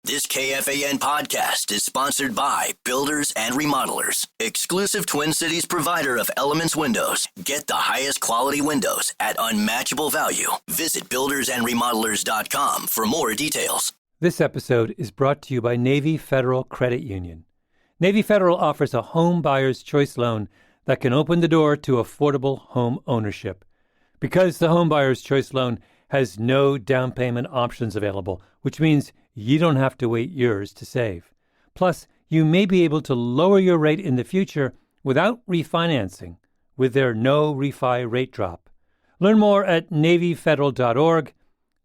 This KFAN podcast is sponsored by Builders and Remodelers, exclusive Twin Cities provider of Elements Windows. Get the highest quality windows at unmatchable value. Visit buildersandremodelers.com for more details. This episode is brought to you by Navy Federal Credit Union. Navy Federal offers a home buyer's choice loan that can open the door to affordable home ownership. Because the home buyer's choice loan has no down payment options available, which means you don't have to wait years to save. Plus, you may be able to lower your rate in the future without refinancing with their no refi rate drop. Learn more at NavyFederal.org.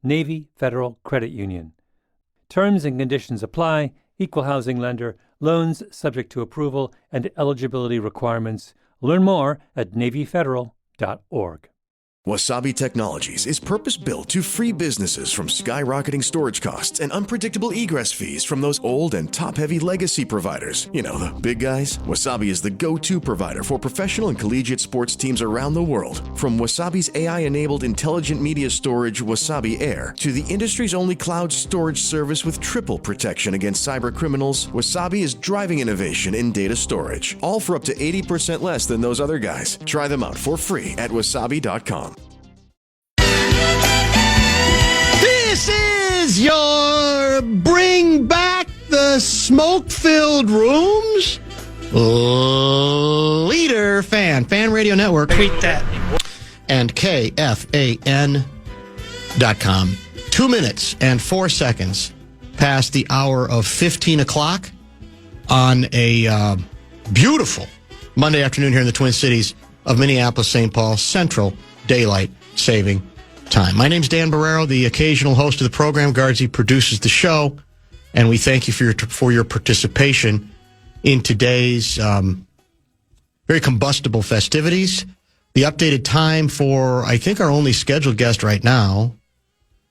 Navy Federal Credit Union. Terms and conditions apply. Equal housing lender. Loans subject to approval and eligibility requirements. Learn more at NavyFederal.org. Wasabi Technologies is purpose-built to free businesses from skyrocketing storage costs and unpredictable egress fees from those old and top-heavy legacy providers. You know, the big guys. Wasabi is the go-to provider for professional and collegiate sports teams around the world. From Wasabi's AI-enabled intelligent media storage, Wasabi Air, to the industry's only cloud storage service with triple protection against cyber criminals, Wasabi is driving innovation in data storage, all for up to 80% less than those other guys. Try them out for free at wasabi.com. This is your Bring Back the Smoke-Filled Rooms leader fan radio network. Tweet that. And KFAN.com. 2 minutes and 4 seconds past the hour of 15 o'clock on a beautiful Monday afternoon here in the Twin Cities of Minneapolis, St. Paul, Central Daylight Saving Time. My name's Dan Barreiro, the occasional host of the program. Guardsy produces the show, and we thank you for your participation in today's very combustible festivities. The updated time for, I think, our only scheduled guest right now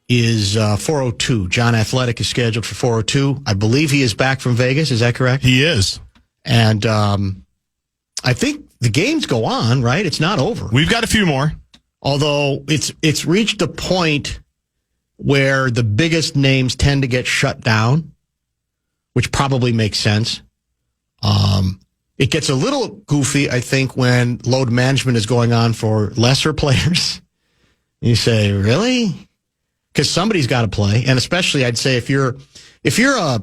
is 4:02. John Athletic is scheduled for 4:02. I believe he is back from Vegas. Is that correct? He is. And I think the games go on, right? It's not over. We've got a few more. Although it's reached a point where the biggest names tend to get shut down, which probably makes sense. It gets a little goofy, I think, when load management is going on for lesser players. You say, really? Because somebody's got to play, and especially I'd say if you're a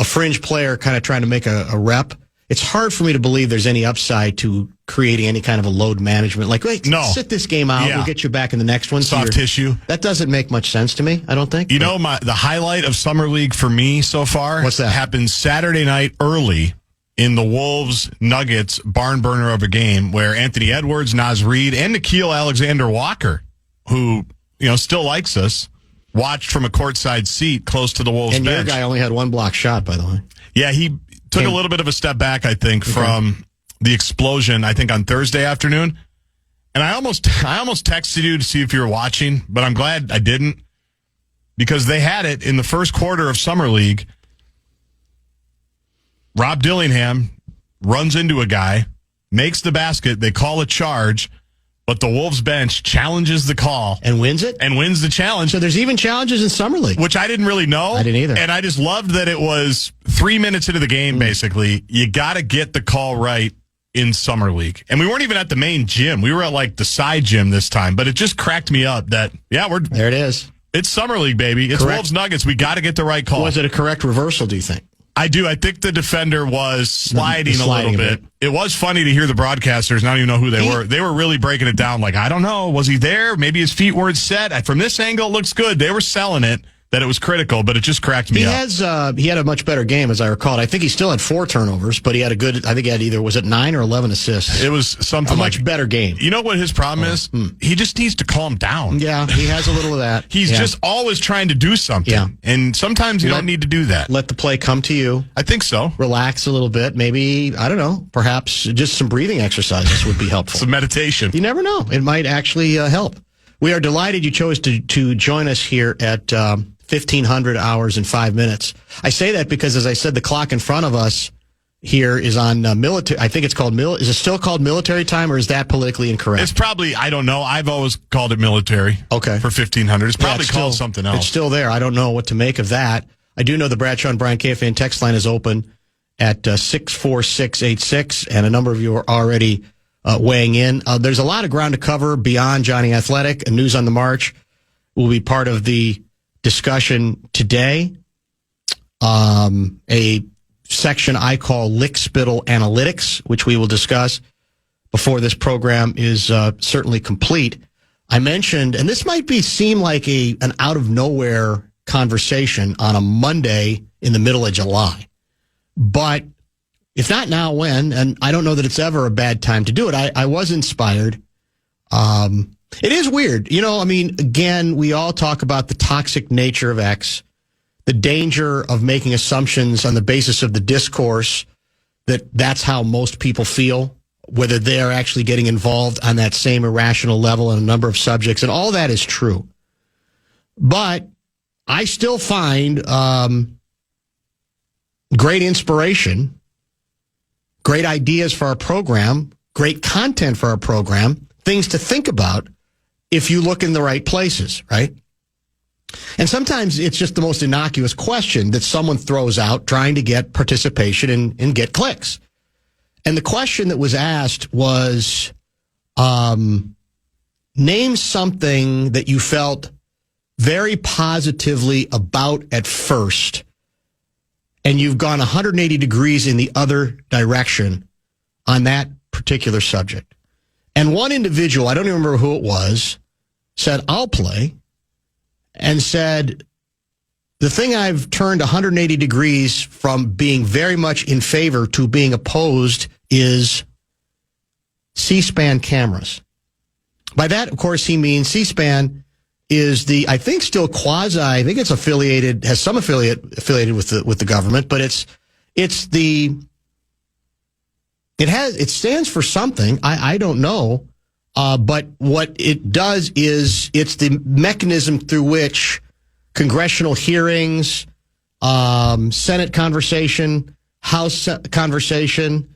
fringe player, kind of trying to make a rep. It's hard for me to believe there's any upside to creating any kind of a load management. Like, wait, sit this game out. Yeah. We'll get you back in the next one. Soft tissue. That doesn't make much sense to me, I don't think. You know, the highlight of Summer League for me so far. What's that? Happened Saturday night early in the Wolves-Nuggets barn burner of a game where Anthony Edwards, Naz Reid, and Nickeil Alexander-Walker, who, still likes us, watched from a courtside seat close to the Wolves bench. And your guy only had one block shot, by the way. Yeah, he took a little bit of a step back, I think, from the explosion, I think, on Thursday afternoon. And I almost texted you to see if you were watching, but I'm glad I didn't, because they had it in the first quarter of Summer League. Rob Dillingham runs into a guy, makes the basket, they call a charge, but the Wolves bench challenges the call. And wins it? And wins the challenge. So there's even challenges in Summer League. Which I didn't really know. I didn't either. And I just loved that it was 3 minutes into the game, basically. You got to get the call right in Summer League. And we weren't even at the main gym. We were at, the side gym this time. But it just cracked me up that, there it is. It's Summer League, baby. It's Wolves Nuggets. We got to get the right call. Was it a correct reversal, do you think? I do. I think the defender was sliding a little bit. It was funny to hear the broadcasters. I don't even know who they were. They were really breaking it down. Like, I don't know. Was he there? Maybe his feet weren't set. From this angle, it looks good. They were selling it. that it was critical, but it just cracked me up. He had a much better game, as I recall. I think he still had 4 turnovers, but he had I think he had either, was it 9 or 11 assists? It was something like a much better game. You know what his problem is? He just needs to calm down. Yeah, he has a little of that. He's just always trying to do something. Yeah. And sometimes you don't need to do that. Let the play come to you. I think so. Relax a little bit. Maybe, I don't know, perhaps just some breathing exercises would be helpful. Some meditation. You never know. It might actually help. We are delighted you chose to join us here at 1,500 hours and 5 minutes. I say that because, as I said, the clock in front of us here is on military. I think it's called is it still called military time, or is that politically incorrect? It's probably, I don't know. I've always called it military. Okay. For 1,500. It's probably called something else. It's still there. I don't know what to make of that. I do know the Bradshaw and Brian KFAN text line is open at 64686, and a number of you are already weighing in. There's a lot of ground to cover beyond Johnny Athletic, and News on the March will be part of the discussion today. A section I call Lickspittle Analytics, which we will discuss before this program is certainly complete. I mentioned, and this might seem like an out of nowhere conversation on a Monday in the middle of July, but if not now, when? And I don't know that it's ever a bad time to do it. I was inspired. It is weird. Again, we all talk about the toxic nature of X, the danger of making assumptions on the basis of the discourse that's how most people feel, whether they're actually getting involved on that same irrational level on a number of subjects. And all that is true. But I still find great inspiration, great ideas for our program, great content for our program, things to think about if you look in the right places, right? And sometimes it's just the most innocuous question that someone throws out trying to get participation and get clicks. And the question that was asked was, name something that you felt very positively about at first, and you've gone 180 degrees in the other direction on that particular subject. And one individual, I don't even remember who it was, said, I'll play, and said, the thing I've turned 180 degrees from being very much in favor to being opposed is C-SPAN cameras. By that, of course, he means C-SPAN is I think still quasi, I think it's affiliated, has some affiliated with the government, but it stands for something. I don't know. But what it does is it's the mechanism through which congressional hearings, Senate conversation, House conversation,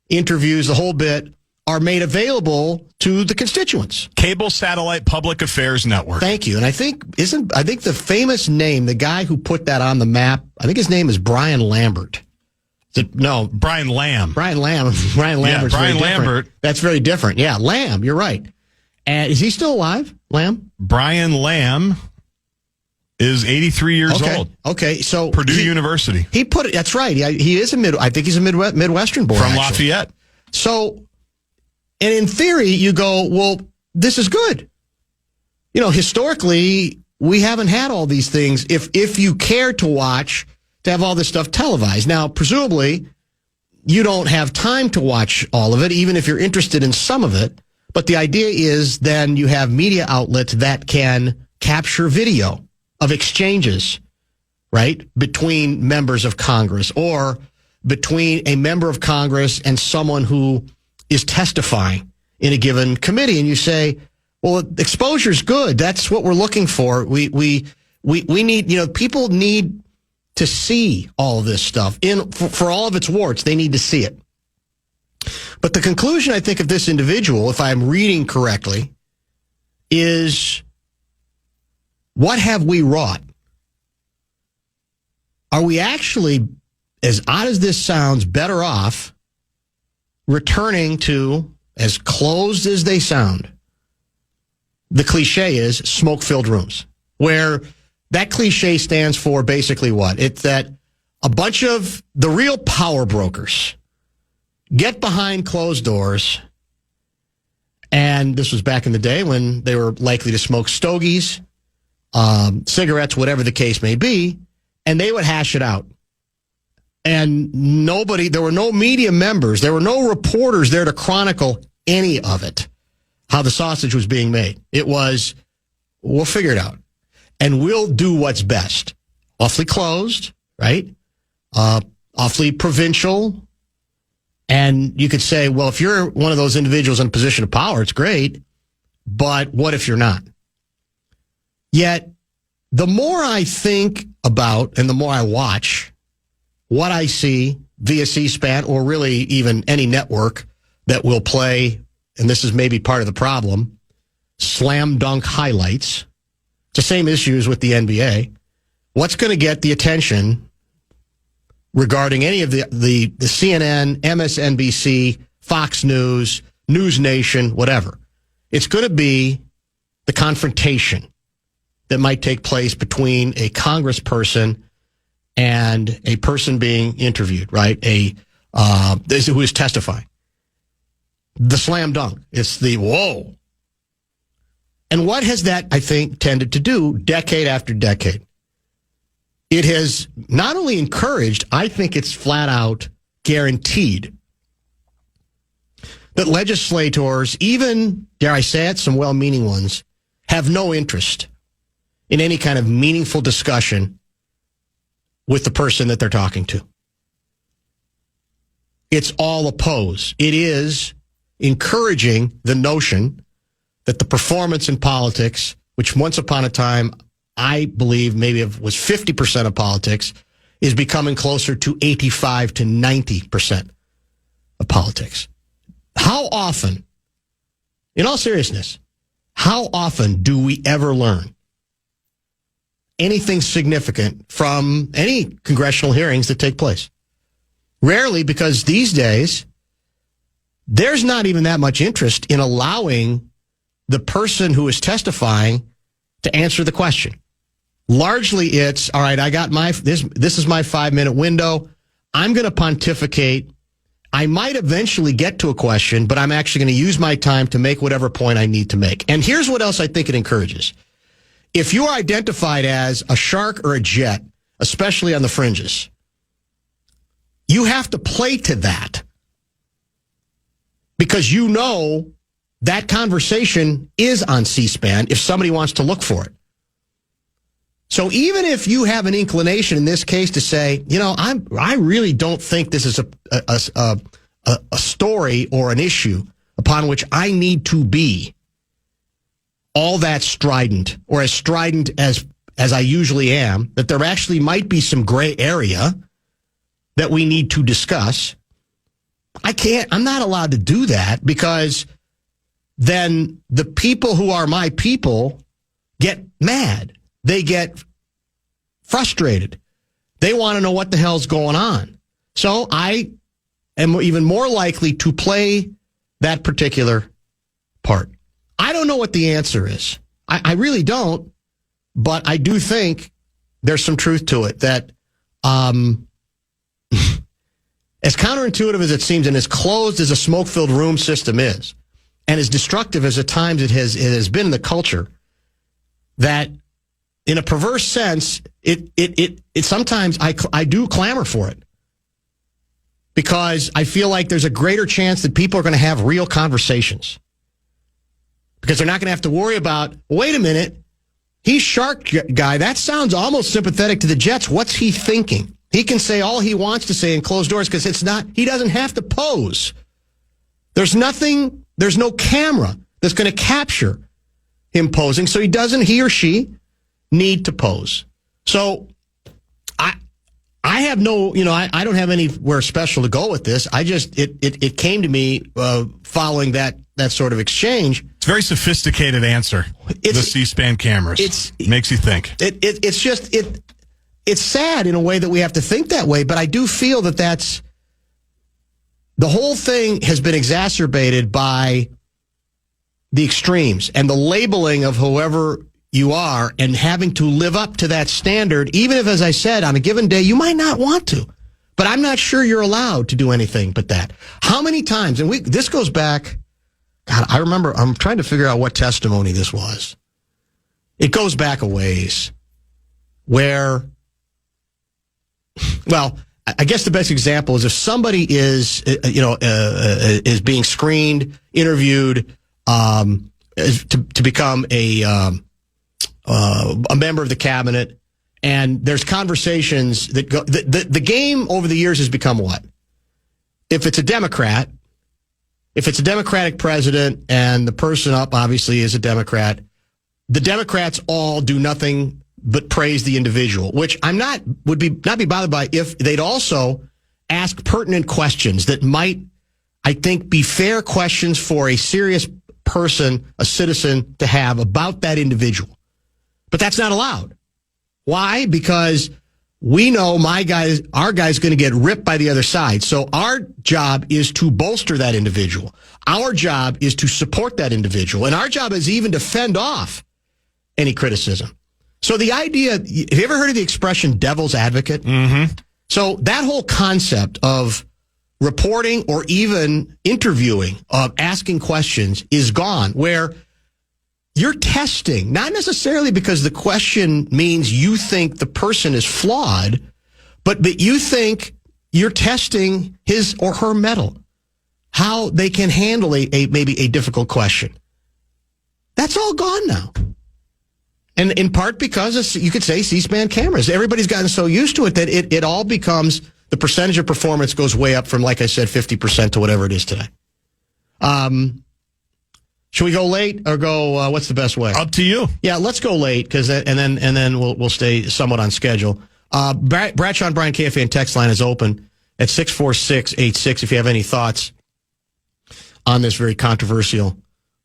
interviews, the whole bit, are made available to the constituents. Cable Satellite Public Affairs Network. Thank you. And I think the famous name, the guy who put that on the map, I think his name is Brian Lambert. Brian Lamb. Brian Lambert's Brian Lambert. That's very different. Yeah, Lamb, you're right. And is he still alive, Lamb? Brian Lamb is 83 years old. Okay, so Purdue University. He put it. That's right. He is I think he's a Midwestern boy from actually. Lafayette. So, and in theory, you go, well, this is good. Historically, we haven't had all these things. If you care to watch, to have all this stuff televised. Now, presumably, you don't have time to watch all of it, even if you're interested in some of it. But the idea is then you have media outlets that can capture video of exchanges, right, between members of Congress or between a member of Congress and someone who is testifying in a given committee. And you say, well, exposure's good. That's what we're looking for. We need, people need to see all of this stuff for all of its warts. They need to see it. But the conclusion, I think, of this individual, if I'm reading correctly, is what have we wrought? Are we actually, as odd as this sounds, better off returning to, as closed as they sound, the cliche is smoke-filled rooms, where that cliche stands for basically what? It's that a bunch of the real power brokers get behind closed doors, and this was back in the day when they were likely to smoke stogies, cigarettes, whatever the case may be, and they would hash it out. And there were no media members, there were no reporters there to chronicle any of it, how the sausage was being made. It was, we'll figure it out. And we'll do what's best. Awfully closed, right? Awfully provincial. And you could say, well, if you're one of those individuals in a position of power, it's great. But what if you're not? Yet, the more I think about and the more I watch what I see via C-SPAN or really even any network that will play, and this is maybe part of the problem, slam dunk highlights. It's the same issues with the NBA. what's going to get the attention regarding any of the CNN, MSNBC, Fox News, News Nation, whatever. It's going to be the confrontation that might take place between a congressperson and a person being interviewed, right? Who is testifying. The slam dunk. It's the whoa. And what has that, I think, tended to do decade after decade? It has not only encouraged, I think it's flat out guaranteed that legislators, even, dare I say it, some well-meaning ones, have no interest in any kind of meaningful discussion with the person that they're talking to. It's all a pose. It is encouraging the notion that the performance in politics, which once upon a time I believe maybe it was 50% of politics, is becoming closer to 85 to 90% of politics. How often, in all seriousness, how often do we ever learn anything significant from any congressional hearings that take place? Rarely, because these days, there's not even that much interest in allowing the person who is testifying to answer the question. Largely, it's, all right, I got this is my 5-minute window. I'm going to pontificate. I might eventually get to a question, but I'm actually going to use my time to make whatever point I need to make. And here's what else I think it encourages. If you are identified as a shark or a jet, especially on the fringes, you have to play to that because you know that conversation is on C-SPAN if somebody wants to look for it. So even if you have an inclination in this case to say, I really don't think this is a story or an issue upon which I need to be all that strident or as strident as I usually am, that there actually might be some gray area that we need to discuss. I'm not allowed to do that because then the people who are my people get mad. They get frustrated. They want to know what the hell's going on. So I am even more likely to play that particular part. I don't know what the answer is. I really don't, but I do think there's some truth to it that as counterintuitive as it seems and as closed as a smoke-filled room system is, and as destructive as at times it has been in the culture, that in a perverse sense, it sometimes I do clamor for it because I feel like there's a greater chance that people are going to have real conversations because they're not going to have to worry about, wait a minute, he's shark guy. That sounds almost sympathetic to the Jets. What's he thinking? He can say all he wants to say in closed doors because he doesn't have to pose. There's no camera that's going to capture him posing, so he or she need to pose. So I have no, I don't have anywhere special to go with this. It came to me following that sort of exchange. It's a very sophisticated answer. The C-SPAN cameras. Makes you think. It's sad in a way that we have to think that way, but I do feel that the whole thing has been exacerbated by the extremes and the labeling of whoever you are and having to live up to that standard, even if, as I said, on a given day, you might not want to. But I'm not sure you're allowed to do anything but that. How many times, and this goes back, God, I remember, I'm trying to figure out what testimony this was. It goes back a ways where, well, I guess the best example is if somebody is being screened, interviewed, to become a member of the cabinet, and there's conversations that go. The game over the years has become what? If it's a Democratic president, and the person up obviously is a Democrat, the Democrats all do nothing but praise the individual, which would not be bothered by if they'd also ask pertinent questions that might, I think, be fair questions for a serious person, a citizen, to have about that individual. But that's not allowed. Why? Because we know our guy's going to get ripped by the other side. So our job is to bolster that individual. Our job is to support that individual. And our job is even to fend off any criticism. So the idea, have you ever heard of the expression devil's advocate? Mm-hmm. So that whole concept of reporting or even interviewing, of asking questions is gone, where you're testing, not necessarily because the question means you think the person is flawed, but you think you're testing his or her mettle, how they can handle maybe a difficult question. That's all gone now. And in part because you could say C-SPAN cameras. Everybody's gotten so used to it that it all becomes, the percentage of performance goes way up from, like I said, 50% to whatever it is today. Should we go late or go? What's the best way? Up to you. Yeah, let's go late and then we'll stay somewhat on schedule. Bradshaw and Brian KFAN text line is open at 64686 if you have any thoughts on this very controversial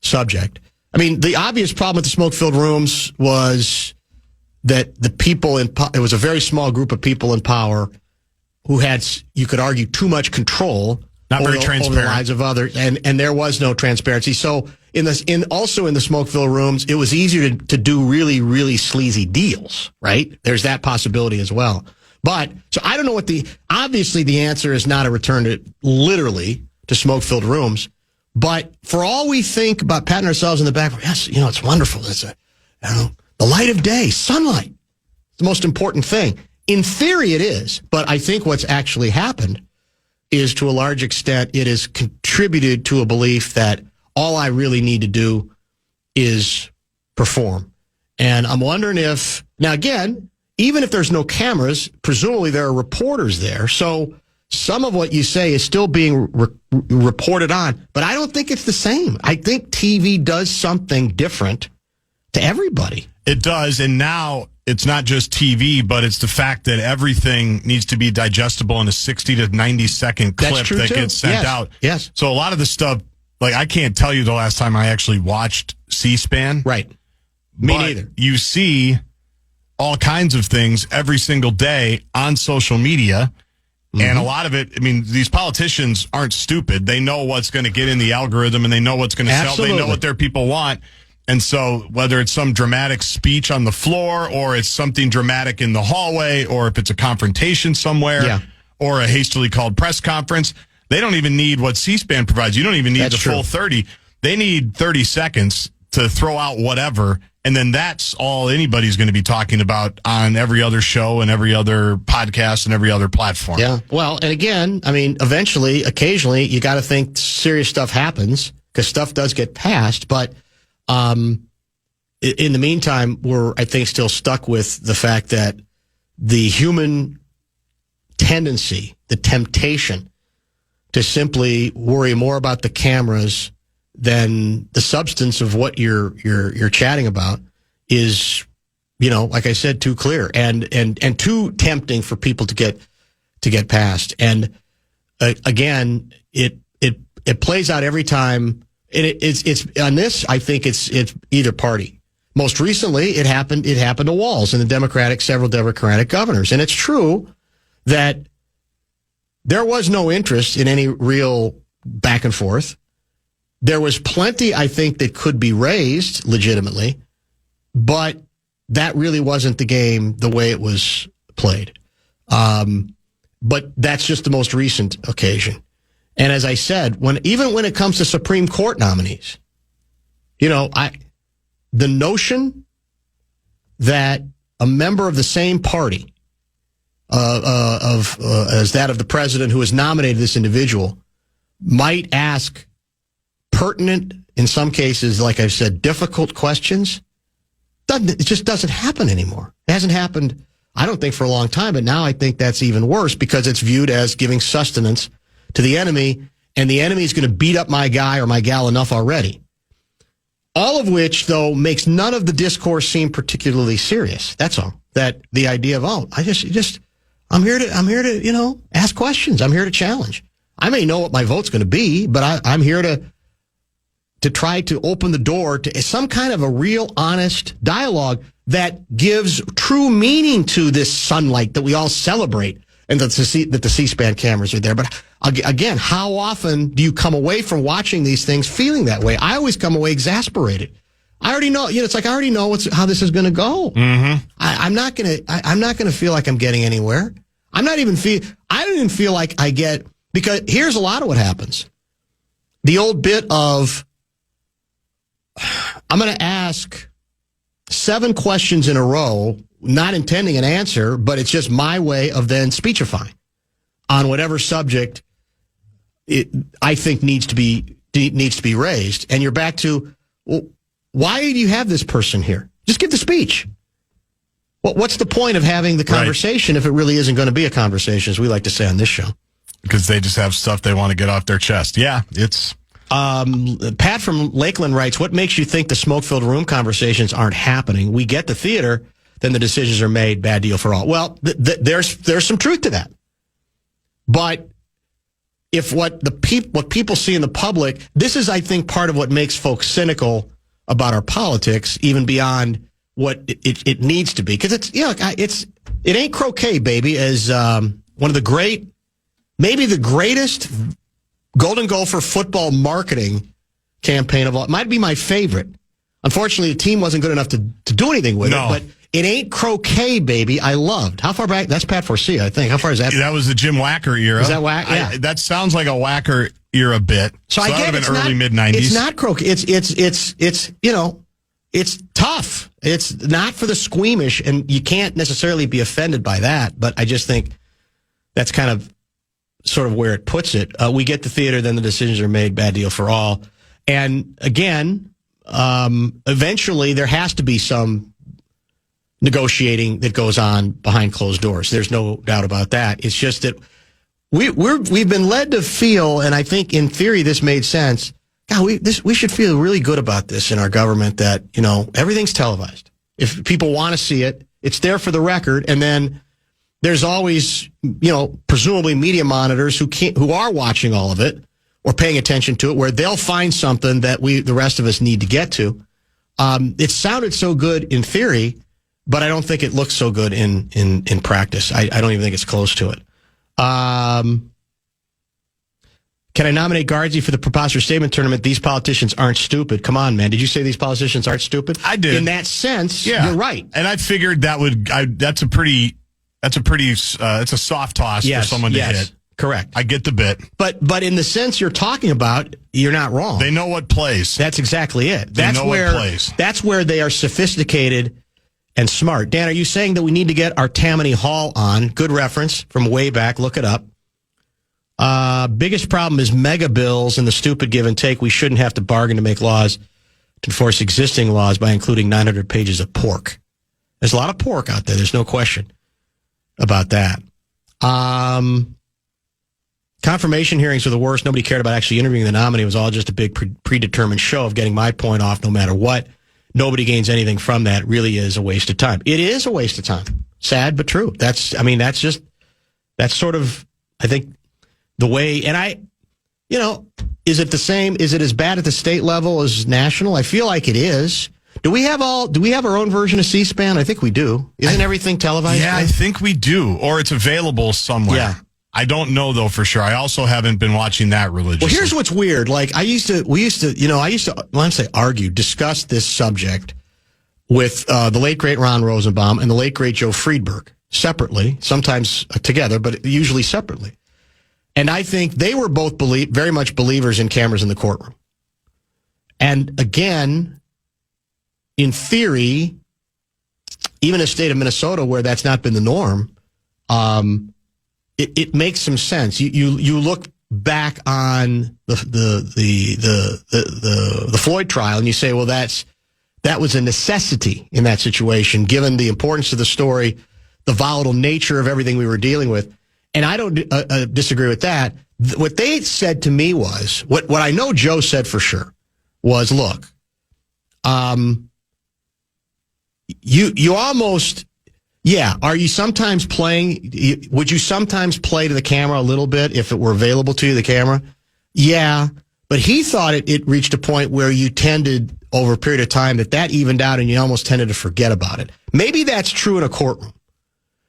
subject. I mean, the obvious problem with the smoke-filled rooms was that the people it was a very small group of people in power who had, you could argue, too much control. Not very transparent. Over the lives of others, and there was no transparency. So also in the smoke-filled rooms, it was easier to do really, really sleazy deals, right? There's that possibility as well. But, so I don't know obviously the answer is not a return to smoke-filled rooms. But for all we think about patting ourselves in the back, yes, it's wonderful. It's the light of day, sunlight, the most important thing. In theory, it is. But I think what's actually happened is, to a large extent, it has contributed to a belief that all I really need to do is perform. And I'm wondering now again, even if there's no cameras, presumably there are reporters there. So some of what you say is still being reported on, but I don't think it's the same. I think TV does something different to everybody. It does, and now it's not just TV, but it's the fact that everything needs to be digestible in a 60 to 90 second clip that gets sent out. Yes. So a lot of the stuff, like, I can't tell you the last time I actually watched C-SPAN. Right. Me neither. You see all kinds of things every single day on social media. And a lot of it, I mean, these politicians aren't stupid. They know what's going to get in the algorithm, and they know what's going to sell. They know what their people want. And so whether it's some dramatic speech on the floor, or it's something dramatic in the hallway, or if it's a confrontation somewhere, or a hastily called press conference, they don't even need what C-SPAN provides. You don't even need full 30. They need 30 seconds to throw out whatever. And then that's all anybody's going to be talking about on every other show and every other podcast and every other platform. Yeah. Well, and again, I mean, occasionally, you got to think serious stuff happens, because stuff does get passed. But in the meantime, we're, I think, still stuck with the fact that the human tendency, the temptation to simply worry more about the cameras than the substance of what you're chatting about is, like I said, too clear and too tempting for people to get past. And again, it plays out every time. And it's on this, I think it's either party. Most recently, it happened to Walz and several Democratic governors. And it's true that there was no interest in any real back and forth. There was plenty, I think, that could be raised legitimately, but that really wasn't the game the way it was played. But that's just the most recent occasion. And as I said, even when it comes to Supreme Court nominees, the notion that a member of the same party as that of the president who has nominated this individual might ask pertinent, in some cases, like I've said, difficult questions, it just doesn't happen anymore. It hasn't happened, I don't think, for a long time, but now I think that's even worse, because it's viewed as giving sustenance to the enemy, and the enemy is going to beat up my guy or my gal enough already. All of which, though, makes none of the discourse seem particularly serious. That's all. That the idea of, I'm here to ask questions. I'm here to challenge. I may know what my vote's going to be, but I'm here to try to open the door to some kind of a real honest dialogue, that gives true meaning to this sunlight that we all celebrate, and that the C-SPAN cameras are there. But again, how often do you come away from watching these things feeling that way? I always come away exasperated. I already know, it's like I already know how this is going to go. Mm-hmm. I'm not going to feel like I'm getting anywhere. I don't even feel like I get, because here's a lot of what happens. The old bit of, I'm going to ask 7 questions in a row, not intending an answer, but it's just my way of then speechifying on whatever subject I think needs to be raised. And you're back to, well, why do you have this person here? Just give the speech. What's the point of having the conversation if it really isn't going to be a conversation, as we like to say on this show? Because they just have stuff they want to get off their chest. Yeah, it's... Pat from Lakeland writes, what makes you think the smoke-filled room conversations aren't happening? We get the theater, then the decisions are made, bad deal for all. Well, there's some truth to that. But if what people see in the public, this is, I think, part of what makes folks cynical about our politics, even beyond what it needs to be. Because it ain't croquet, baby, as one of the maybe the greatest Golden Gopher football marketing campaign of all. It might be my favorite. Unfortunately, the team wasn't good enough to do anything with it, but it ain't croquet, baby. I loved. How far back? That's Pat Forcia, I think. How far is that? That was the Jim Wacker era. Is that Wacker? Yeah. That sounds like a Wacker era bit. So I get it. Early mid-90s. It's not croquet. It's tough. It's not for the squeamish, and you can't necessarily be offended by that, but I just think that's kind of sort of where it puts it. We get the theater, then the decisions are made, bad deal for all. And again, eventually there has to be some negotiating that goes on behind closed doors. There's no doubt about that. It's just that we've been led to feel, and I think in theory this made sense, God, we should feel really good about this in our government, that, everything's televised. If people want to see it, it's there for the record, and then there's always, presumably media monitors who are watching all of it or paying attention to it, where they'll find something that the rest of us need to get to. It sounded so good in theory, but I don't think it looks so good in practice. I don't even think it's close to it. Can I nominate Guardsy for the preposterous statement tournament? These politicians aren't stupid. Come on, man. Did you say these politicians aren't stupid? I did. In that sense, You're right. And I figured that's a soft toss for someone to hit. Correct. I get the bit. But in the sense you're talking about, you're not wrong. They know what plays. That's exactly it. That's where they are sophisticated and smart. Dan, are you saying that we need to get our Tammany Hall on? Good reference from way back. Look it up. Biggest problem is mega bills and the stupid give and take. We shouldn't have to bargain to make laws to enforce existing laws by including 900 pages of pork. There's a lot of pork out there. There's no question about that. Confirmation hearings were the worst. Nobody cared about actually interviewing the nominee. It was all just a big predetermined show of getting my point off no matter what. Nobody gains anything from that. It really is a waste of time. It is a waste of time. Sad, but true. That's sort of, I think, the way, and is it the same? Is it as bad at the state level as national? I feel like it is. Do we have our own version of C-SPAN? I think we do. Isn't everything televised? Yeah, I think we do. Or it's available somewhere. Yeah. I don't know, though, for sure. I also haven't been watching that religiously. Well, here's what's weird. Like, I used to argue, discuss this subject with the late, great Ron Rosenbaum and the late, great Joe Friedberg, separately, sometimes together, but usually separately. And I think they were both very much believers in cameras in the courtroom. And again, in theory, even in the state of Minnesota, where that's not been the norm, it makes some sense. You look back on the Floyd trial and you say, well, that was a necessity in that situation, given the importance of the story, the volatile nature of everything we were dealing with. And I don't disagree with that. What they said to me was, what I know Joe said for sure was, look, you almost, are you sometimes playing, would you sometimes play to the camera a little bit if it were available to you, the camera? Yeah, but he thought it reached a point where you tended over a period of time that evened out and you almost tended to forget about it. Maybe that's true in a courtroom.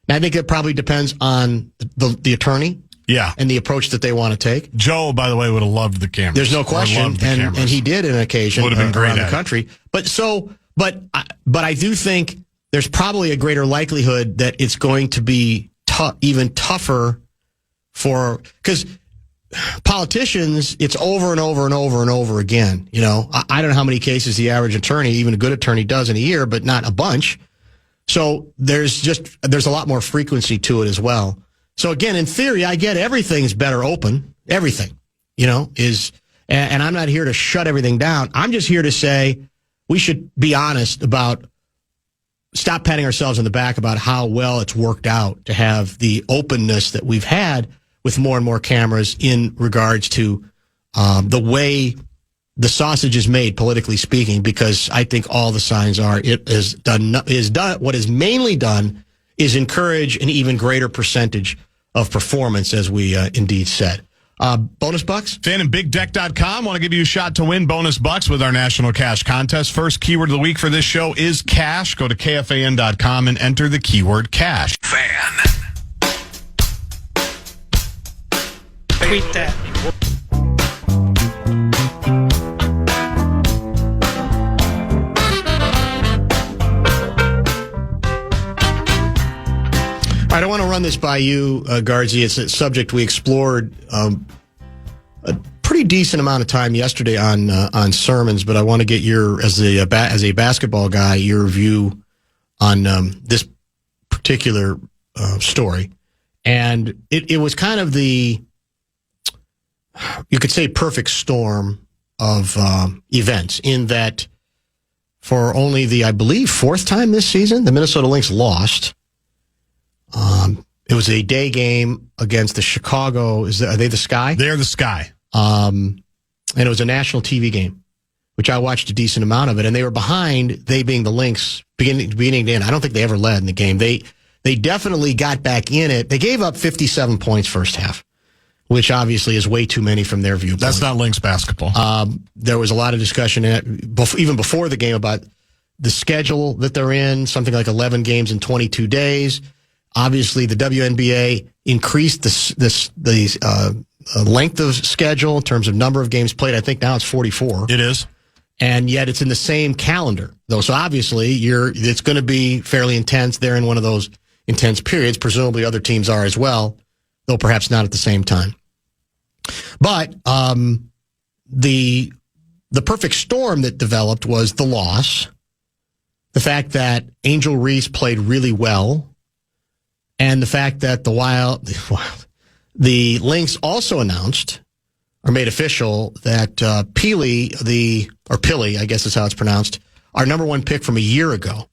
And I think it probably depends on the attorney. Yeah. And the approach that they want to take. Joe, by the way, would have loved the cameras. There's no question. And he did on occasion would have been great around the country. But I do think there's probably a greater likelihood that it's going to be even tougher because politicians, it's over and over and over and over again. You know, I don't know how many cases the average attorney, even a good attorney, does in a year, but not a bunch. So there's a lot more frequency to it as well. So again, in theory, I get everything's better open. Everything, and I'm not here to shut everything down. I'm just here to say we should be honest about, stop patting ourselves on the back about how well it's worked out to have the openness that we've had with more and more cameras in regards to the way the sausage is made, politically speaking, because I think all the signs are it is done. What is mainly done is encourage an even greater percentage of performance, as we indeed said. Bonus bucks? FanandBigDeck.com want to give you a shot to win bonus bucks with our National Cash Contest. First keyword of the week for this show is cash. Go to KFAN.com and enter the keyword cash. Fan. Tweet that. I don't want to run this by you, Guardsy. It's a subject we explored a pretty decent amount of time yesterday on sermons, but I want to get your, as a basketball guy, your view on this particular story. And it was kind of you could say, perfect storm of events, in that for only the, I believe, fourth time this season, the Minnesota Lynx lost. It was a day game against the Chicago. Are they the Sky? They're the Sky. And it was a national TV game, which I watched a decent amount of it. And they were behind, they being the Lynx, beginning to end. I don't think they ever led in the game. They definitely got back in it. They gave up 57 points first half, which obviously is way too many from their viewpoint. That's not Lynx basketball. There was a lot of discussion even before the game about the schedule that they're in, something like 11 games in 22 days. Obviously, the WNBA increased the length of schedule in terms of number of games played. I think now it's 44. It is. And yet it's in the same calendar, though. So obviously, it's going to be fairly intense. They're in one of those intense periods. Presumably other teams are as well, though perhaps not at the same time. But the perfect storm that developed was the loss, the fact that Angel Reese played really well, and the fact that the Lynx also announced or made official that Pili, I guess is how it's pronounced, our number one pick from a year ago,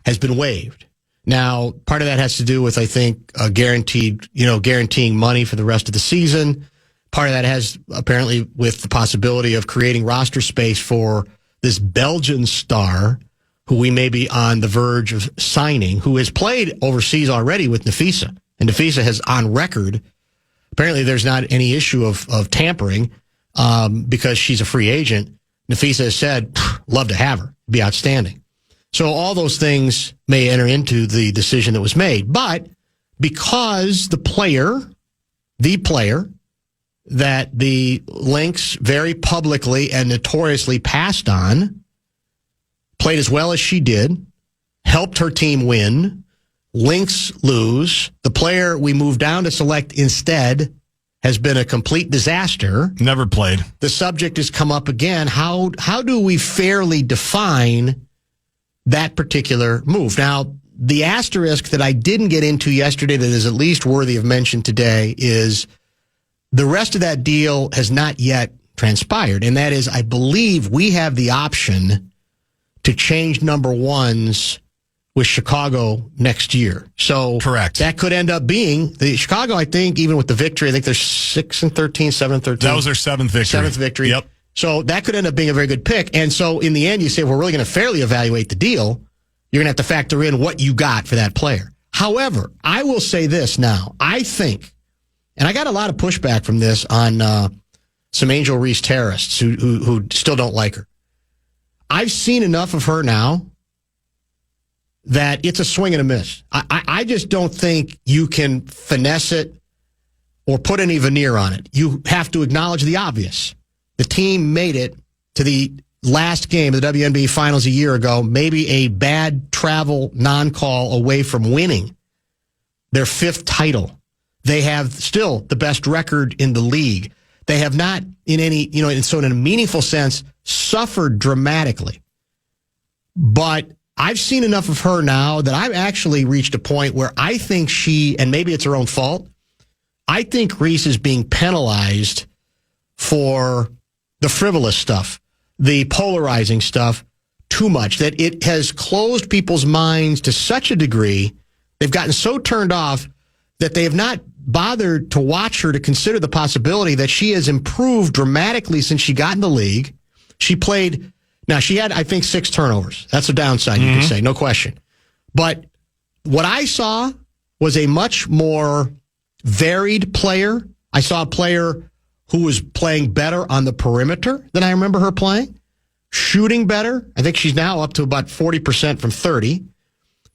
has been waived. Now, part of that has to do with, I think, guaranteeing money for the rest of the season. Part of that has apparently with the possibility of creating roster space for this Belgian star who we may be on the verge of signing, who has played overseas already with Nafisa. And Nafisa has on record, apparently there's not any issue of tampering because she's a free agent. Nafisa has said, love to have her, be outstanding. So all those things may enter into the decision that was made. But because the player that the Lynx very publicly and notoriously passed on, played as well as she did, helped her team win, Lynx lose. The player we moved down to select instead has been a complete disaster. Never played. The subject has come up again. How do we fairly define that particular move? Now, the asterisk that I didn't get into yesterday that is at least worthy of mention today is the rest of that deal has not yet transpired. And that is, I believe we have the option to change number ones with Chicago next year. So correct. That could end up being the Chicago, I think, even with the victory, I think they're 6-13, 7-13. That was their seventh victory. Yep. So that could end up being a very good pick. And so in the end, you say, if we're really going to fairly evaluate the deal, you're going to have to factor in what you got for that player. However, I will say this now. I think, and I got a lot of pushback from this on some Angel Reese terrorists who still don't like her. I've seen enough of her now that it's a swing and a miss. I just don't think you can finesse it or put any veneer on it. You have to acknowledge the obvious. The team made it to the last game of the WNBA Finals a year ago, maybe a bad travel non-call away from winning their 5th title. They have still the best record in the league. They have not in any, so in a meaningful sense, suffered dramatically. But I've seen enough of her now that I've actually reached a point where I think and maybe it's her own fault, I think Reese is being penalized for the frivolous stuff, the polarizing stuff, too much, that it has closed people's minds to such a degree, they've gotten so turned off that they have not bothered to watch her to consider the possibility that she has improved dramatically since she got in the league. She had, I think, 6 turnovers. That's a downside, you could say, no question. But what I saw was a much more varied player. I saw a player who was playing better on the perimeter than I remember her playing, shooting better. I think she's now up to about 40% from 30.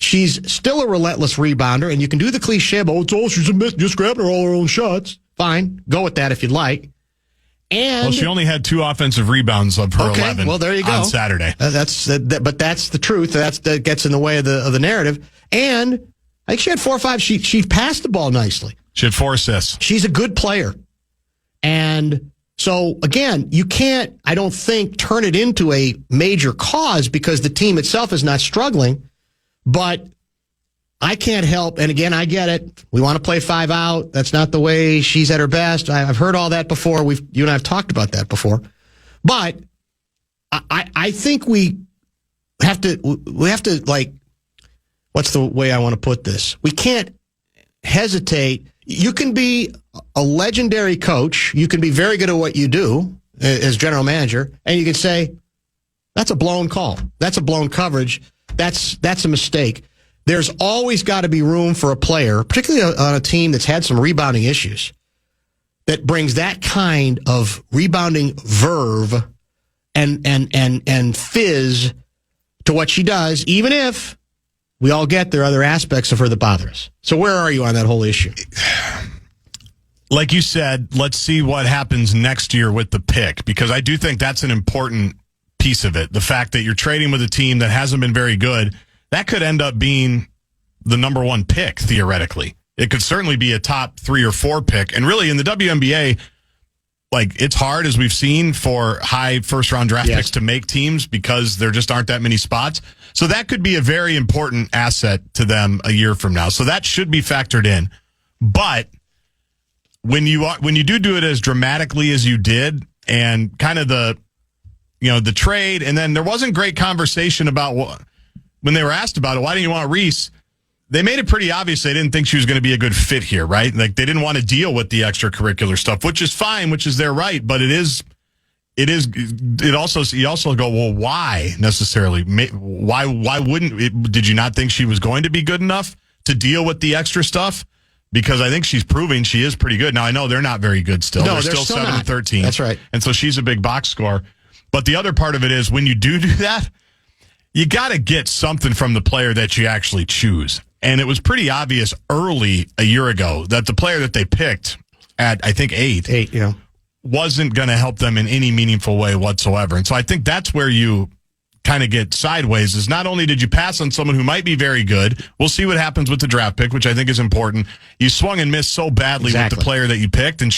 She's still a relentless rebounder, and you can do the cliche about, she's a miss, just grabbing her all her own shots. Fine, go with that if you'd like. And she only had 2 offensive rebounds of her 11. Well, there you go. On Saturday. But that's the truth. That gets in the way of the narrative. And I think she had 4 or 5. She passed the ball nicely. She had 4 assists. She's a good player. And so, again, you can't, I don't think, turn it into a major cause because the team itself is not struggling. But I can't help, and again, I get it. We want to play 5 out. That's not the way she's at her best. I've heard all that before. You and I have talked about that before. But I think we have to, like, what's the way I want to put this? We can't hesitate. You can be a legendary coach. You can be very good at what you do as general manager, and you can say, that's a blown call. That's a blown coverage. That's a mistake. There's always got to be room for a player, particularly on a team that's had some rebounding issues, that brings that kind of rebounding verve and fizz to what she does, even if we all get there are other aspects of her that bother us. So where are you on that whole issue? Like you said, let's see what happens next year with the pick, because I do think that's an important piece of it. The fact that you're trading with a team that hasn't been very good, that could end up being the number 1 pick, theoretically. It could certainly be a top 3 or 4 pick. And really, in the WNBA, like, it's hard, as we've seen, for high first-round draft picks to make teams because there just aren't that many spots. So that could be a very important asset to them a year from now. So that should be factored in. But when you do it as dramatically as you did, and kind of the trade, and then there wasn't great conversation about when they were asked about it, why didn't you want Reese? They made it pretty obvious they didn't think she was going to be a good fit here, right? Like, they didn't want to deal with the extracurricular stuff, which is fine, which is their right, but you also go, well, why necessarily? Why wouldn't it? Did you not think she was going to be good enough to deal with the extra stuff? Because I think she's proving she is pretty good. Now, I know they're not very good still. No, they're still 7-13. That's right. And so she's a big box score. But the other part of it is, when you do that, you got to get something from the player that you actually choose. And it was pretty obvious early a year ago that the player that they picked at, I think, 8 wasn't going to help them in any meaningful way whatsoever. And so I think that's where you kind of get sideways, is not only did you pass on someone who might be very good, we'll see what happens with the draft pick, which I think is important. You swung and missed so badly with the player that you picked. And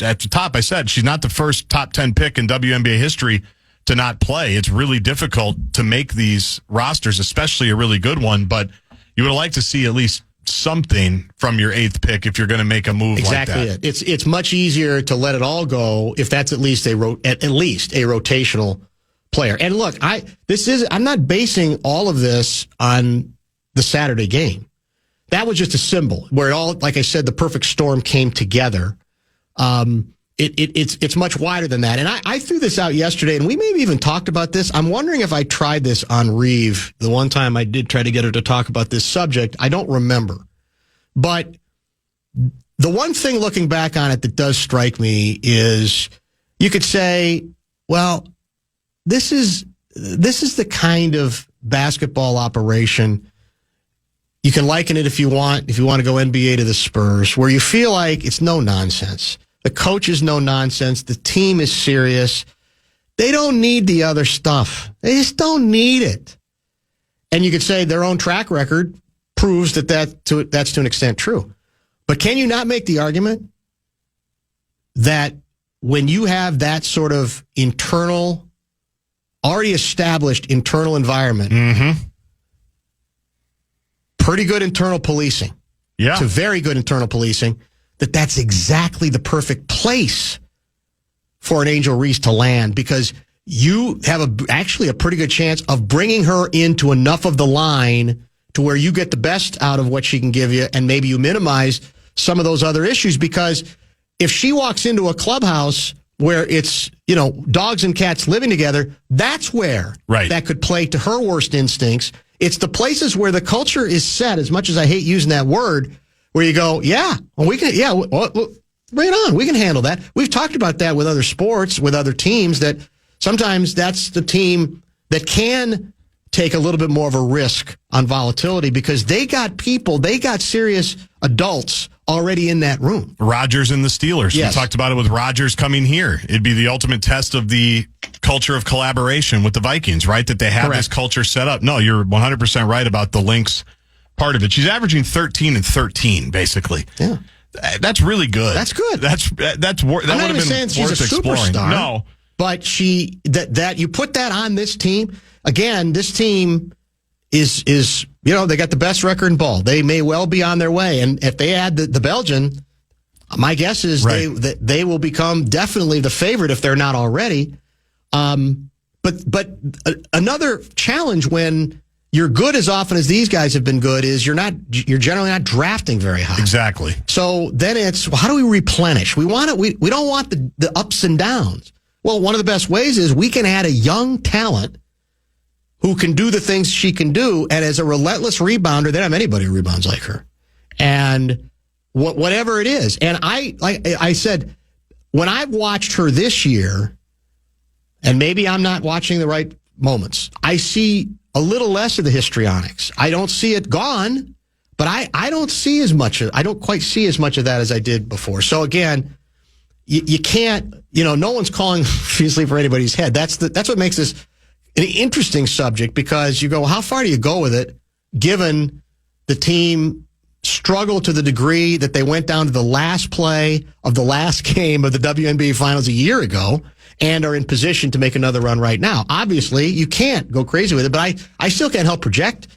at the top, I said, she's not the first top 10 pick in WNBA history to not play. It's really difficult to make these rosters, especially a really good one, but you would like to see at least something from your 8th pick if you're going to make a move like that. Exactly. It's much easier to let it all go if that's at least a rotational player. And look, I'm not basing all of this on the Saturday game. That was just a symbol where it all, like I said, the perfect storm came together. It's much wider than that. And I threw this out yesterday, and we maybe even talked about this. I'm wondering if I tried this on Reeve the one time I did try to get her to talk about this subject. I don't remember. But the one thing looking back on it that does strike me is you could say, well, this is this is the kind of basketball operation. You can liken it if you want to go NBA to the Spurs, where you feel like it's no nonsense. The coach is no nonsense. The team is serious. They don't need the other stuff. They just don't need it. And you could say their own track record proves that's to an extent true. But can you not make the argument that when you have that sort of internal, already established internal environment, pretty good internal policing, to very good internal policing, that's exactly the perfect place for an Angel Reese to land, because you have actually a pretty good chance of bringing her into enough of the line to where you get the best out of what she can give you, and maybe you minimize some of those other issues. Because if she walks into a clubhouse where it's, dogs and cats living together, that's where that could play to her worst instincts. It's the places where the culture is set, as much as I hate using that word, where you go, bring it on. We can handle that. We've talked about that with other sports, with other teams, that sometimes that's the team that can take a little bit more of a risk on volatility because they got serious adults already in that room. Rodgers and the Steelers. Yes. We talked about it with Rodgers coming here. It'd be the ultimate test of the culture of collaboration with the Vikings, right? That they have this culture set up. No, you're 100% right about the Lynx part of it. She's averaging 13 and 13 , basically. Yeah. That's really good. That's good. That would have been saying she's worth a exploring. Superstar, No. But that you put that on this team. Again, this team is they got the best record in ball. They may well be on their way. And if they add the Belgian, my guess is they will become definitely the favorite if they're not already. But another challenge when you're good as often as these guys have been good is you're generally not drafting very high. Exactly. So then it's, how do we replenish? We don't want the ups and downs. Well, one of the best ways is we can add a young talent who can do the things she can do, and as a relentless rebounder, they don't have anybody who rebounds like her. And whatever it is. And I said, when I've watched her this year, and maybe I'm not watching the right moments, I see a little less of the histrionics. I don't see it gone, but I don't see as much. I don't quite see as much of that as I did before. So again, you can't, no one's calling obviously for anybody's head. That's what makes this an interesting subject, because you go, how far do you go with it, given the team struggled to the degree that they went down to the last play of the last game of the WNBA Finals a year ago and are in position to make another run right now. Obviously, you can't go crazy with it, but I still can't help project.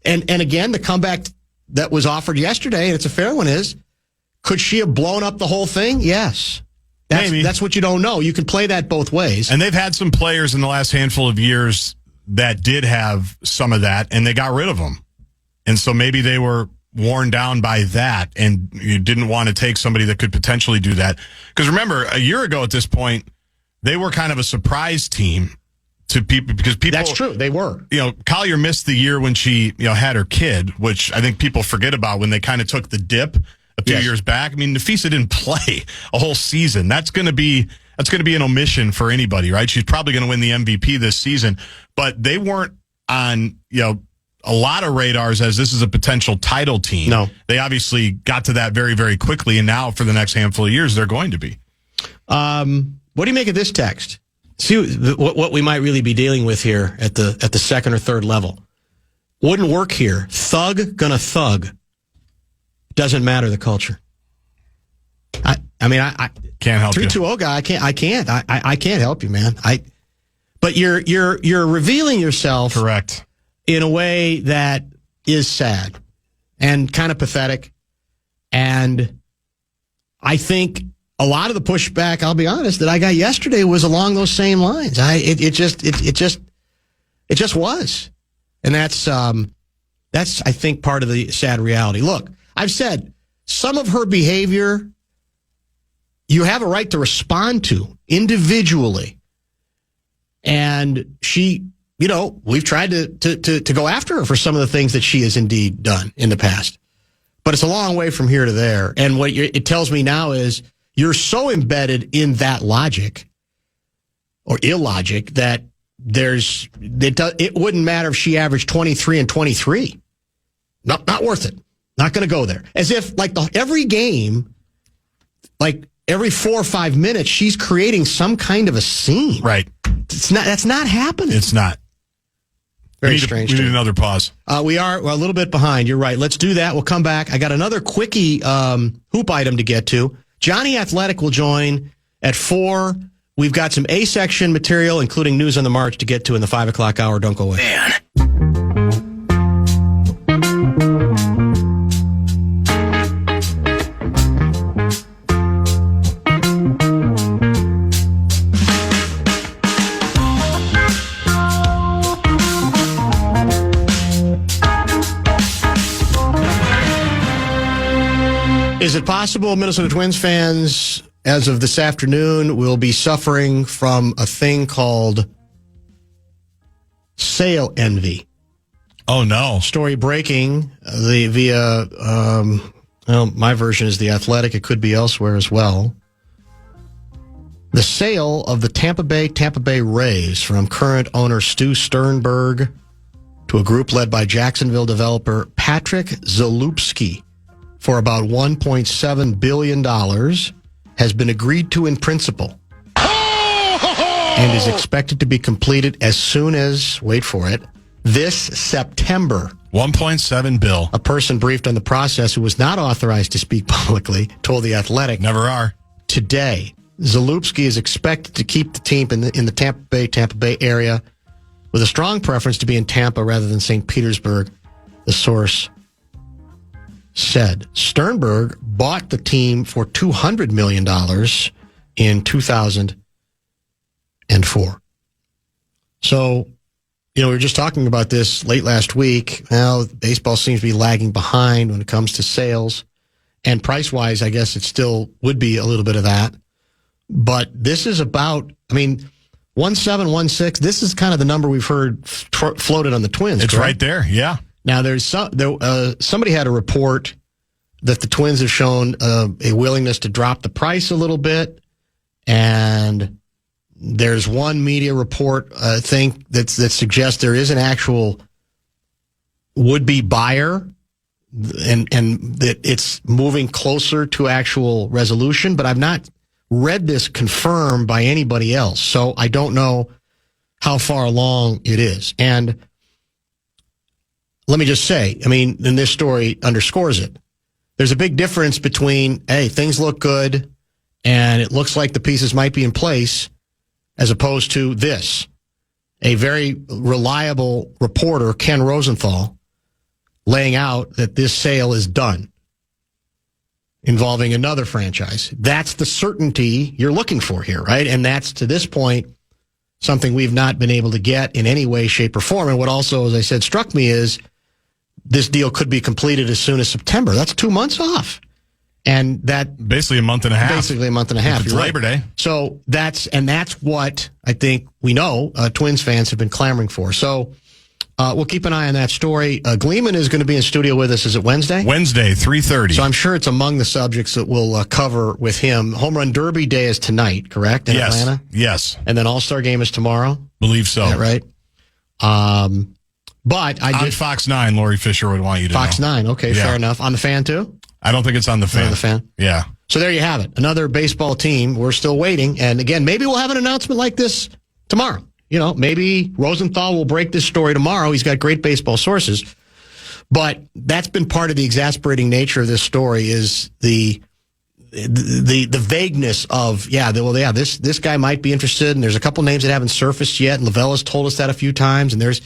And again, the comeback that was offered yesterday, and it's a fair one, is, could she have blown up the whole thing? Yes. Maybe. That's what you don't know. You can play that both ways. And they've had some players in the last handful of years that did have some of that, and they got rid of them. And so maybe they were worn down by that, and you didn't want to take somebody that could potentially do that. Because remember, a year ago at this point, they were kind of a surprise team to people, because people. That's true. They were. Collier missed the year when she, had her kid, which I think people forget about when they kind of took the dip a few years back. I mean, Nafisa didn't play a whole season. That's going to be an omission for anybody, right? She's probably going to win the MVP this season, but they weren't on, a lot of radars as this is a potential title team. No. They obviously got to that very, very quickly, and now for the next handful of years, they're going to be. What do you make of this text? See what we might really be dealing with here at the second or third level. Wouldn't work here. Thug gonna thug. Doesn't matter the culture. I can't help you. 320 guy. I can't help you, man. But you're revealing yourself. Correct. In a way that is sad and kind of pathetic. And I think a lot of the pushback, I'll be honest, that I got yesterday was along those same lines. It just was. And that's I think part of the sad reality. Look, I've said some of her behavior you have a right to respond to individually. And she, we've tried to go after her for some of the things that she has indeed done in the past. But it's a long way from here to there. And what it tells me now is you're so embedded in that logic or illogic that it wouldn't matter if she averaged 23 and 23. Not worth it. Not going to go there. As if like every game, like every 4 or 5 minutes, she's creating some kind of a scene. Right. That's not happening. It's not. Very strange. We need another pause. We're a little bit behind. You're right. Let's do that. We'll come back. I got another quickie hoop item to get to. Johnny Athletic will join at 4. We've got some A-section material, including news on the march, to get to in the 5 o'clock hour. Don't go away. Man. Is it possible Minnesota Twins fans, as of this afternoon, will be suffering from a thing called sale envy? Oh, no. Story breaking via, my version is The Athletic. It could be elsewhere as well. The sale of the Tampa Bay Rays from current owner Stu Sternberg to a group led by Jacksonville developer Patrick Zalupski for about $1.7 billion has been agreed to in principle and is expected to be completed as soon as, wait for it, this September. 1.7 bill. A person briefed on the process who was not authorized to speak publicly told The Athletic. Never are. Today, Zalupski is expected to keep the team in the Tampa Bay area with a strong preference to be in Tampa rather than St. Petersburg, the source said. Sternberg bought the team for $200 million in 2004. So, we were just talking about this late last week. Well, baseball seems to be lagging behind when it comes to sales. And price-wise, I guess it still would be a little bit of that. But this is about, 1716, this is kind of the number we've heard floated on the Twins. It's correct? right there, yeah. Now, somebody had a report that the Twins have shown a willingness to drop the price a little bit, and there's one media report, I think, that suggests there is an actual would-be buyer, and that it's moving closer to actual resolution, but I've not read this confirmed by anybody else, so I don't know how far along it is. And let me just say, and this story underscores it. There's a big difference between, hey, things look good and it looks like the pieces might be in place, as opposed to this. A very reliable reporter, Ken Rosenthal, laying out that this sale is done involving another franchise. That's the certainty you're looking for here, right? And that's, to this point, something we've not been able to get in any way, shape, or form. And what also, as I said, struck me is this deal could be completed as soon as September. That's 2 months off. And that basically a month and a half. Basically a month and a half. It's Labor Day. So that's what I think we know Twins fans have been clamoring for. So we'll keep an eye on that story. Gleeman is going to be in studio with us. Is it Wednesday? Wednesday, 3:30. So I'm sure it's among the subjects that we'll cover with him. Home Run Derby Day is tonight, correct? In Atlanta? Yes. And then All-Star Game is tomorrow? Believe so. Is that right? But on Fox 9, Lori Fisher would want you to know. Fox 9, okay, fair enough. On the Fan, too? I don't think it's on the Fan. On the Fan? Yeah. So there you have it. Another baseball team. We're still waiting. And again, maybe we'll have an announcement like this tomorrow. Maybe Rosenthal will break this story tomorrow. He's got great baseball sources. But that's been part of the exasperating nature of this story is the vagueness of, this guy might be interested, and there's a couple names that haven't surfaced yet, and Lavella's told us that a few times, and there's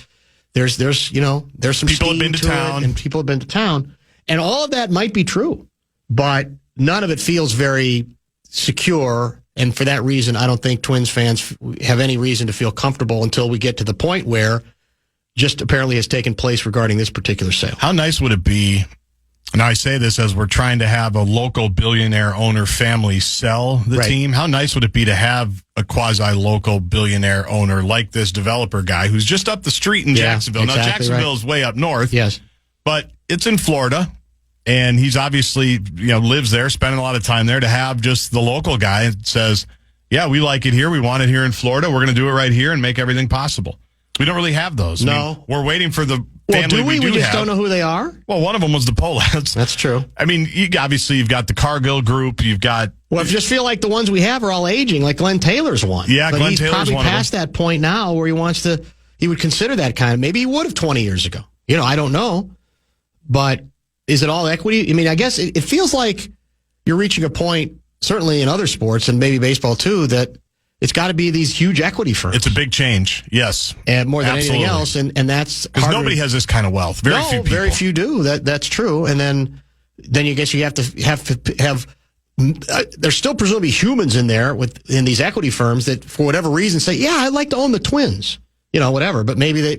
some people have been to town, and people have been to town, and all of that might be true, but none of it feels very secure. And for that reason, I don't think Twins fans have any reason to feel comfortable until we get to the point where just apparently has taken place regarding this particular sale. How nice would it be? Now, I say this as we're trying to have a local billionaire owner family sell the team. How nice would it be to have a quasi-local billionaire owner like this developer guy who's just up the street in Jacksonville? Exactly, now, Jacksonville is way up north. Yes. But it's in Florida, and he's obviously, lives there, spending a lot of time there, to have just the local guy that says, yeah, we like it here. We want it here in Florida. We're going to do it right here and make everything possible. We don't really have those. No. I mean, we're waiting for the Well, family do we? We just have. don't know who they are? Well, one of them was the Polats. That's true. I mean, obviously, you've got the Cargill group. You've got... Well, I just feel like the ones we have are all aging, like Glenn Taylor's one. Yeah, but Glenn he's Taylor's probably one of past that point now where he would consider that kind of, maybe he would have 20 years ago. I don't know. But is it all equity? I mean, I guess it feels like you're reaching a point, certainly in other sports and maybe baseball too, that it's got to be these huge equity firms. It's a big change, yes. And more than Absolutely. anything else, and that's because harder. nobody has this kind of wealth. Very few people. Very few do. That's true. And then you guess you have to have. There's still presumably humans in there in these equity firms that, for whatever reason, say, "Yeah, I'd like to own the Twins," whatever. But maybe they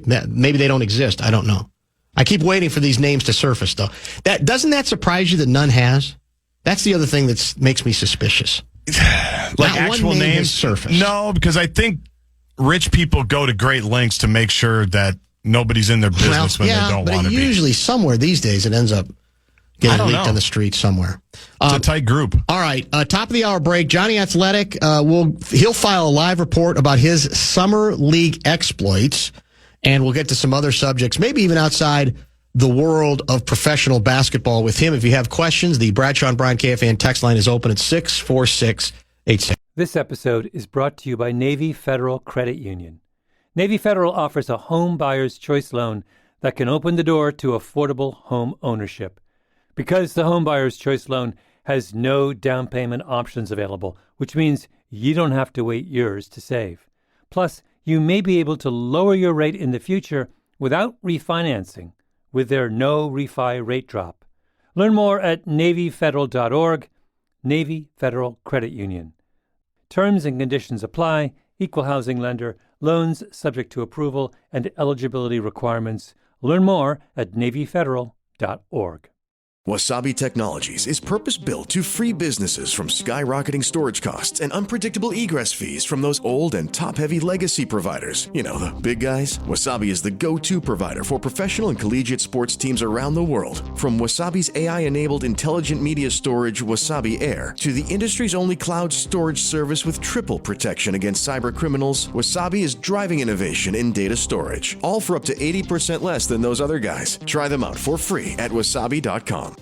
don't exist. I don't know. I keep waiting for these names to surface, though. Doesn't that surprise you that none has? That's the other thing that makes me suspicious. Like Not actual one name has names? surfaced. No, because I think rich people go to great lengths to make sure that nobody's in their business when they don't want to be. Usually somewhere these days it ends up getting leaked on the street somewhere. It's a tight group. All right, top of the hour break. Johnny Athletic he'll file a live report about his summer league exploits, and we'll get to some other subjects, maybe even outside the world of professional basketball with him. If you have questions, the Bradshaw and Bryan KFAN text line is open at 64686. This episode is brought to you by Navy Federal Credit Union. Navy Federal offers a home buyer's choice loan that can open the door to affordable home ownership. Because the home buyer's choice loan has no down payment options available, which means you don't have to wait years to save. Plus, you may be able to lower your rate in the future without refinancing with their no refi rate drop. Learn more at NavyFederal.org. Navy Federal Credit Union. Terms and conditions apply. Equal housing lender. Loans subject to approval and eligibility requirements. Learn more at NavyFederal.org. Wasabi Technologies is purpose-built to free businesses from skyrocketing storage costs and unpredictable egress fees from those old and top-heavy legacy providers. The big guys. Wasabi is the go-to provider for professional and collegiate sports teams around the world. From Wasabi's AI-enabled intelligent media storage, Wasabi Air, to the industry's only cloud storage service with triple protection against cyber criminals, Wasabi is driving innovation in data storage, all for up to 80% less than those other guys. Try them out for free at wasabi.com.